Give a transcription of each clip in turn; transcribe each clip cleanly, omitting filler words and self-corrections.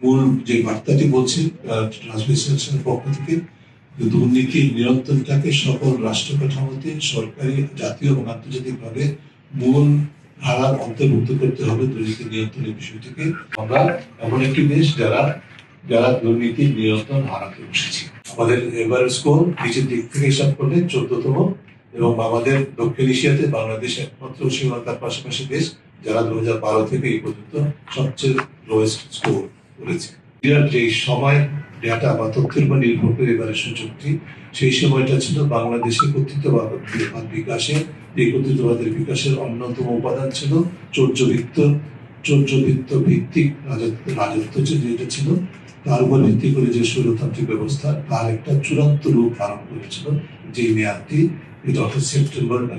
মূল যে বার্তাটি বলছে ট্রান্সমিশনের পক্ষ থেকে, দুর্নীতি নিয়ন্ত্রণটাকে সকল রাষ্ট্র কাঠামোতে সরকারি, জাতীয় এবং আন্তর্জাতিকভাবে মূল ধারার অন্তর্ভুক্ত করতে হবে দুর্নীতি নিয়ন্ত্রণের বিষয়টিকে। আমরা এমন একটি দেশ যারা দুর্নীতি নিয়ন্ত্রণ হারাতে বসেছি। আমাদের এবারের স্কোর নিচের দিক থেকে হিসাব করলে 14তম, এবং আমাদের দক্ষিণ এশিয়াতে বাংলাদেশ একমাত্র শ্রীলঙ্কার পাশাপাশি দেশ যারা 2012 থেকে এই পর্যন্ত সবচেয়ে লোয়েস্ট স্কোর করেছে। যে সময় ডেটা বা তথ্যের উপর নির্ভর করে এবারের সূচকটি, সেই সময়টা ছিল বাংলাদেশে কর্তৃত্ববাদ বিকাশে, এই কর্তৃত্ববাদের বিকাশের অন্যতম উপাদান ছিল চৌর্যবৃত্ত ভিত্তিক রাজত্ব যেটা ছিল, তার উপর ভিত্তি করে যে স্বৈরতান্ত্রিক ব্যবস্থা, তার একটা চূড়ান্ত রূপ ধারণ করেছিল যে মেয়াদটি, এটা অর্থাৎ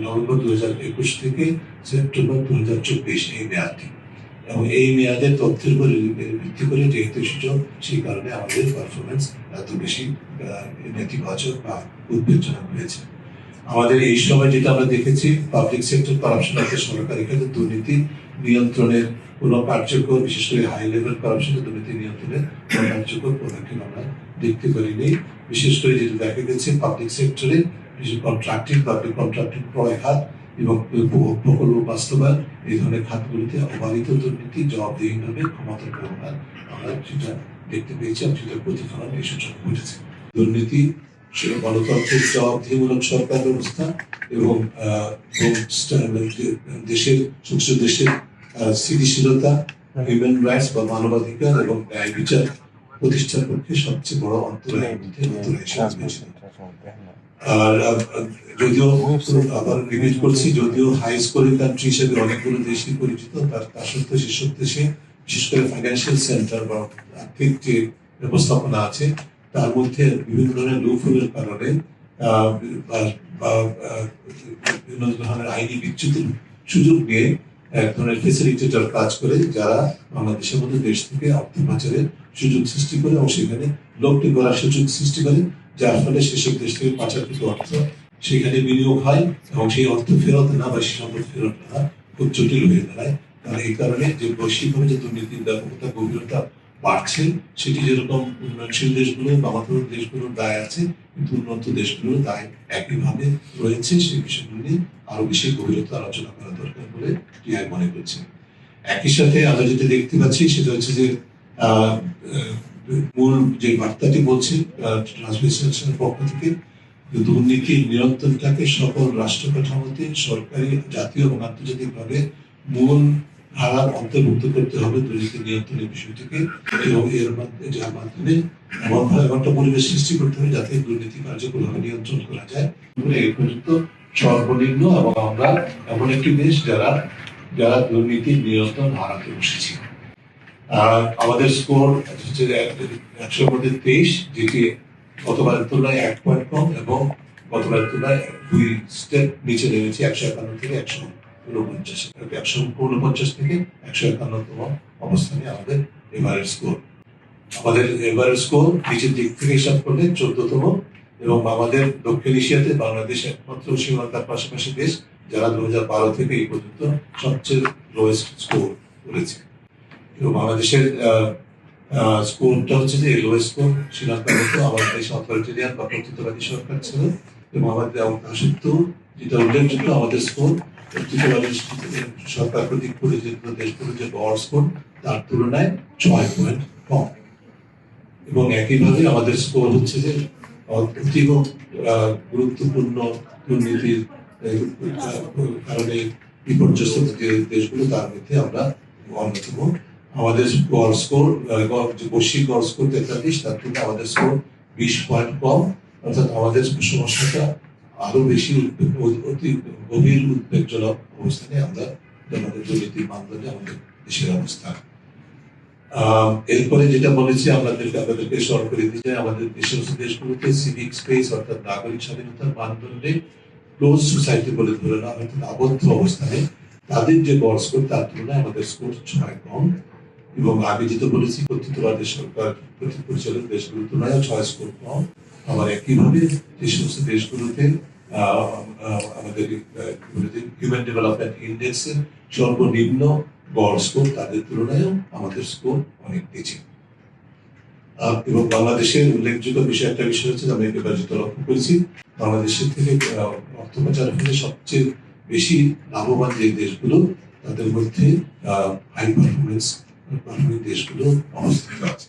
নভেম্বর 2021 থেকে সেপ্টেম্বর 2024 এই মেয়াদটি। এবং এই মেয়াদের তথ্যের উপর ভিত্তি করে যেহেতু সুযোগ, সেই কারণে আমাদের পারফরমেন্স এত বেশি নেতিবাচক বা উদ্বেগজনক হয়েছে। আমাদের এই সময় যেটা আমরা দেখেছি, পাবলিক সেক্টর করাপশন অর্থাৎ সরকারি খাতে দুর্নীতি নিয়ন্ত্রণের কোনো কার্যকর, বিশেষ করে হাই লেভেল করাপশনের দুর্নীতি নিয়ন্ত্রণের কোনো কার্যকর পদক্ষেপ আমরা দেখতে পারিনি। বিশেষ করে যেটা দেখা গেছে পাবলিক সেক্টরে পাবলিক কন্ট্রাক্টিং ক্রয় খাত এবং প্রকল্প বাস্তবায়ন, এই ধরনের খাতগুলিতে অবাধিত দুর্নীতি, জবাবদিহিভাবে ক্ষমতার ব্যবহার আমরা সেটা দেখতে পেয়েছি এবং সেটার প্রতিফলন এই সূচক ঘটেছে। দুর্নীতি, গণতন্ত্রের জবাবদিহিমূলক সরকার ব্যবস্থা এবং দেশের স্থিতিশীলতা, হিউম্যান রাইটস বা মানবাধিকার এবং ন্যায় বিচার প্রতিষ্ঠার পক্ষে সবচেয়ে বড় অন্তরায়ের মধ্যে আর যদিও আবার রিপিট করছি, যদিও হাই স্কোরিং কান্ট্রি হিসেবে অনেকগুলো দেশই পরিচিত, তার সত্ত্বেও সেসব দেশে বিশেষ করে ফাইন্যান্সিয়াল সেন্টার বা আর্থিক যে ব্যবস্থাপনা আছে, তার মধ্যে বিভিন্ন ধরনের লুপহোলের কারণে বিভিন্ন ধরনের আইনি বিচ্যুতির সুযোগ নিয়ে এক ধরনের ফেসিলিটেটর কাজ করে, যারা বাংলাদেশের মধ্যে দেশ থেকে অর্থ পাচারের সুযোগ সৃষ্টি করে এবং সেখানে লগ্নি করার সুযোগ সৃষ্টি করে, যার ফলে সেসব দেশ থেকে পাচারকৃত অর্থ সেখানে বিনিয়োগ হয় এবং সেই অর্থ ফেরত না বা সম্পদ ফেরত না খুব জটিল হয়ে দাঁড়ায়। কারণ এই কারণে যে বৈশ্বিকভাবে যে দুর্নীতির ব্যাপকতা, গভীরতা বাড়ছে, সেটি যেরকম উন্নয়নশীল দেশগুলো বা আমাদের দেশগুলোর দায় আছে, কিন্তু উন্নত দেশগুলোর দায় একইভাবে রয়েছে। সেই বিষয়গুলো নিয়ে আরো বেশি গভীরতা আলোচনা করা দরকার বলে টিআই মনে করছে। একই সাথে আমরা যেটা দেখতে পাচ্ছি সেটা হচ্ছে যে মূল যে বার্তাটি বলছে ট্রান্সমিশনের পক্ষ থেকে, দুর্নীতি নিয়ন্ত্রণটাকে সকল রাষ্ট্র কাঠামোতে সরকারি, জাতীয় এবং আন্তর্জাতিকভাবে মূল ধারার অন্তর্ভুক্ত করতে হবে দুর্নীতি নিয়ন্ত্রণের বিষয়টিকে, এবং যার মাধ্যমে এমনভাবে একটা পরিবেশ সৃষ্টি করতে হবে যাতে দুর্নীতি কার্যকরভাবে নিয়ন্ত্রণ করা যায়। এই পর্যন্ত সর্বনিম্ন, এবং আমরা এমন একটি দেশ যারা দুর্নীতি নিয়ন্ত্রণ হারাতে বসেছি। আমাদের স্কোর হচ্ছে 100-র মধ্যে 23, যেটি গতবারের তুলনায় 1 পয়েন্ট কম, এবং গতবারের তুলনায় 2 স্টেপ নিচে নেমেছে 151 থেকে 149 থেকে 151তম অবস্থানে আমাদের এবারের স্কোর। আমাদের এবারের স্কোর নিচের দিক থেকে হিসাব করলে 14তম, এবং আমাদের দক্ষিণ এশিয়াতে বাংলাদেশ একমাত্র শ্রীলঙ্কার পাশাপাশি দেশ যারা 2012 থেকে এই পর্যন্ত সবচেয়ে লোয়েস্ট স্কোর করেছে। এবং বাংলাদেশের স্কোরটা হচ্ছে যে লোয়েস্ট স্কোর শ্রীলঙ্কার মতো আমাদের দেশ অথরিটেরিয়ান বা কর্তৃত্ববাদী সরকার ছিল, এবং আমাদের সত্ত্বেও যেটা উল্লেখযোগ্য, আমাদের স্কোর কর্তৃত্ববাদী সরকার কর্তৃক পরিচালিত দেশগুলোর যে গড় স্কোর তার তুলনায় 6 পয়েন্ট কম। এবং একইভাবে আমাদের স্কোর হচ্ছে যে অতীব গুরুত্বপূর্ণ দুর্নীতির কারণে বিপর্যস্ত যে দেশগুলো, তার মধ্যে আমরা অন্যতম। আমাদের গড় স্কোর, বৈশ্বিক গড় স্কোর 43, তার থেকে আমাদের স্কোর 20 পয়েন্ট কম, অর্থাৎ আমাদের সমস্যাটা আরো বেশি অতি গভীর উদ্বেগজনক অবস্থানে আমরা আমাদের দুর্নীতির মানদণ্ডে আমাদের দেশের অবস্থা। এরপরে যেটা বলেছি আপনাদেরকে স্মরণ করে দিতে চাই, আমাদের দেশগুলোতে সিভিক স্পেস অর্থাৎ নাগরিক স্বাধীনতার মানদণ্ডে ক্লোজ সোসাইটি বলে ধরে না, অর্থাৎ আবদ্ধ অবস্থানে তাদের যে গড় স্কোর তার তুলনায় আমাদের স্কোর 6 কম। এবং আগে যেটা বলেছি কর্তৃত্ববাদী সরকার কর্তৃক পরিচালিত দেশগুলোর তুলনায় 6 স্কোর কম। আবার একইভাবে যে সমস্ত দেশগুলোতে আমাদের হিউম্যান ডেভেলপমেন্ট ইন্ডেক্সের সর্বনিম্ন গড় স্কোর, তাদের তুলনায়ও আমাদের স্কোর অনেক বেশি। এবং বাংলাদেশের উল্লেখযোগ্য বিষয় একটা বিষয় হচ্ছে আমি এবার যেটা লক্ষ্য করেছি, বাংলাদেশের থেকে অর্থ পাচার হলে সবচেয়ে বেশি লাভবান যে দেশগুলো তাদের মধ্যে হাই পারফরমেন্স দেশগুলো অবস্থিত আছে।